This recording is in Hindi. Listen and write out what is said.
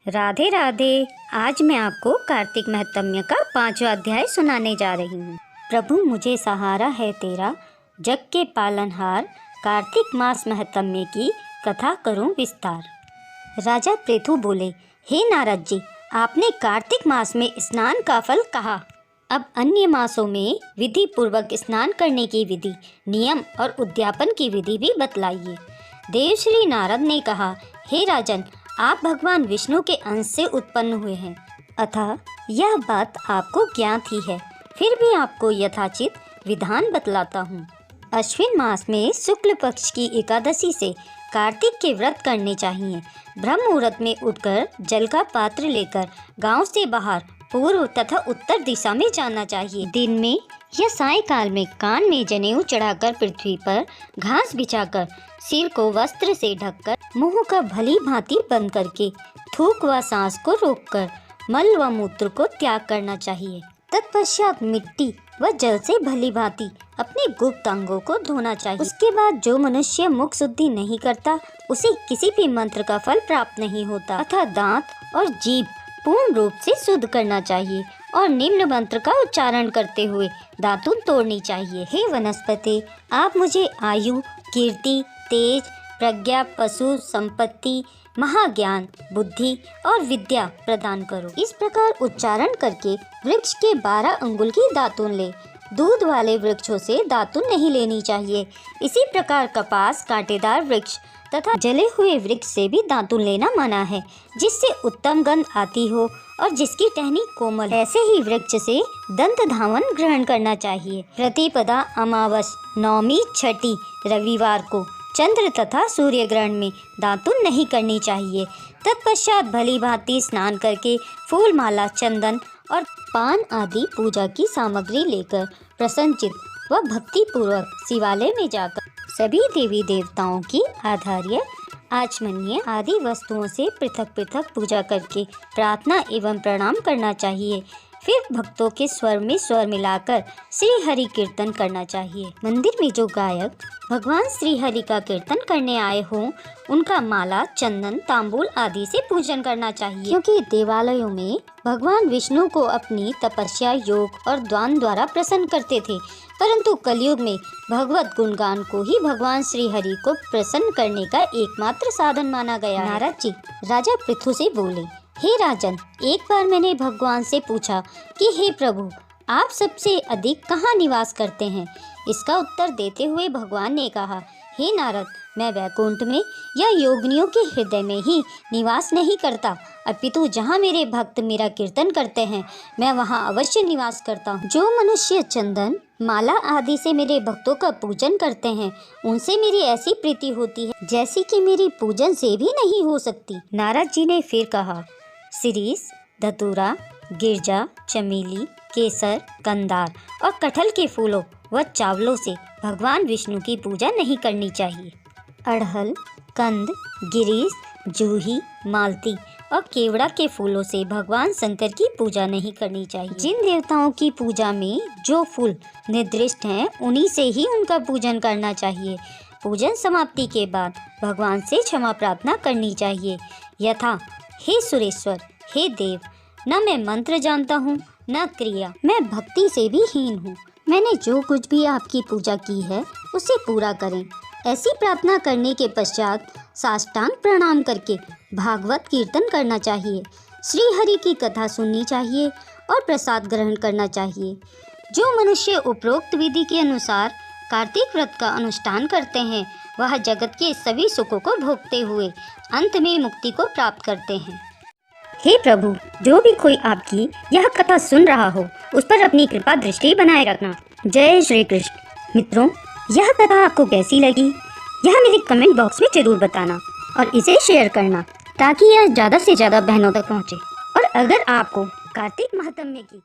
राधे राधे। आज मैं आपको कार्तिक महत्म्य का 5वां अध्याय सुनाने जा रही हूँ। प्रभु मुझे सहारा है तेरा, जग के पालनहार, कार्तिक मास महत्म्य की कथा करूँ विस्तार। राजा पृथु बोले, हे नारद जी, आपने कार्तिक मास में स्नान का फल कहा। अब अन्य मासों में विधि पूर्वक स्नान करने की विधि, नियम और उद्यापन की विधि भी बतलाइए। देवश्री नारद ने कहा, हे राजन, आप भगवान विष्णु के अंश से उत्पन्न हुए हैं, अतः यह बात आपको ज्ञात ही है। फिर भी आपको यथाचित विधान बतलाता हूँ। अश्विन मास में शुक्ल पक्ष की एकादशी से कार्तिक के व्रत करने चाहिए। ब्रह्म मुहूर्त में उठकर जल का पात्र लेकर गांव से बाहर पूर्व तथा उत्तर दिशा में जाना चाहिए। दिन में या सायंकाल में कान में जनेऊ चढ़ाकर पृथ्वी पर घास बिछाकर सिर को वस्त्र से ढककर मुंह का भली भांति बंद करके थूक व सांस को रोककर मल व मूत्र को त्याग करना चाहिए। तत्पश्चात मिट्टी व जल से भली भांति अपने गुप्त अंगों को धोना चाहिए। उसके बाद जो मनुष्य मुख शुद्धि नहीं करता, उसे किसी भी मंत्र का फल प्राप्त नहीं होता, अतः दांत और जीभ पूर्ण रूप से शुद्ध करना चाहिए और निम्न मंत्र का उच्चारण करते हुए दातुन तोड़नी चाहिए। हे वनस्पति, आप मुझे आयु, कीर्ति, तेज, प्रज्ञा, पशु, संपत्ति, महाज्ञान, बुद्धि और विद्या प्रदान करो। इस प्रकार उच्चारण करके वृक्ष के 12 अंगुल की दातुन ले। दूध वाले वृक्षों से दातुन नहीं लेनी चाहिए। इसी प्रकार कपास, कांटेदार वृक्ष तथा जले हुए वृक्ष से भी दातुन लेना मना है, जिससे उत्तम गंध आती हो और जिसकी टहनी कोमल। ऐसे ही वृक्ष से दंत धावन ग्रहण करना चाहिए। प्रतिपदा, अमावस, नवमी, छठी, रविवार को चंद्र तथा सूर्य ग्रहण में दातुन नहीं करनी चाहिए। तत्पश्चात भली भांति स्नान करके फूल माला, चंदन और पान आदि पूजा की सामग्री लेकर प्रसन्नचित व भक्ति पूर्वक शिवालय में जाकर सभी देवी देवताओं की आधार्य, आचमनीय आदि वस्तुओं से पृथक पृथक पूजा करके प्रार्थना एवं प्रणाम करना चाहिए। फिर भक्तों के स्वर में स्वर मिलाकर श्री हरि कीर्तन करना चाहिए। मंदिर में जो गायक भगवान श्री हरि का कीर्तन करने आए हों, उनका माला, चंदन, तांबूल आदि से पूजन करना चाहिए, क्योंकि देवालयों में भगवान विष्णु को अपनी तपस्या, योग और दान द्वारा प्रसन्न करते थे, परंतु कलयुग में भगवत गुणगान को ही भगवान श्री हरि को प्रसन्न करने का एकमात्र साधन माना गया। नारद जी राजा पृथु से बोले, हे राजन, एक बार मैंने भगवान से पूछा कि हे प्रभु, आप सबसे अधिक कहाँ निवास करते हैं? इसका उत्तर देते हुए भगवान ने कहा, हे नारद, मैं वैकुंठ में या योगिनियों के हृदय में ही निवास नहीं करता, अपितु जहाँ मेरे भक्त मेरा कीर्तन करते हैं, मैं वहाँ अवश्य निवास करता हूँ। जो मनुष्य चंदन, माला आदि से मेरे भक्तों का पूजन करते हैं, उनसे मेरी ऐसी प्रीति होती है जैसी कि मेरी पूजन से भी नहीं हो सकती। नारद जी ने फिर कहा, शिरीष, धतूरा, गिरजा, चमेली, केसर, कंदार और कटहल के फूलों व चावलों से भगवान विष्णु की पूजा नहीं करनी चाहिए। अड़हल, कंद, गिरीश, जूही, मालती और केवड़ा के फूलों से भगवान शंकर की पूजा नहीं करनी चाहिए। जिन देवताओं की पूजा में जो फूल निर्दिष्ट हैं, उन्हीं से ही उनका पूजन करना चाहिए। पूजन समाप्ति के बाद भगवान से क्षमा प्रार्थना करनी चाहिए, यथा, हे सुरेश्वर, हे देव, न मैं मंत्र जानता हूँ न क्रिया, मैं भक्ति से भी हीन हूँ। मैंने जो कुछ भी आपकी पूजा की है उसे पूरा करें। ऐसी प्रार्थना करने के पश्चात साष्टांग प्रणाम करके भागवत कीर्तन करना चाहिए, श्री हरि की कथा सुननी चाहिए और प्रसाद ग्रहण करना चाहिए। जो मनुष्य उपरोक्त विधि के अनुसार कार्तिक व्रत का अनुष्ठान करते हैं, वह जगत के सभी सुखों को भोगते हुए अंत में मुक्ति को प्राप्त करते हैं। हे प्रभु, जो भी कोई आपकी यह कथा सुन रहा हो, उस पर अपनी कृपा दृष्टि बनाए रखना। जय श्री कृष्ण। मित्रों, यह कथा आपको कैसी लगी, यह मेरे कमेंट बॉक्स में जरूर बताना और इसे शेयर करना, ताकि यह ज़्यादा से ज़्यादा बहनों तक पहुँचे। और अगर आपको कार्तिक महात्म्य की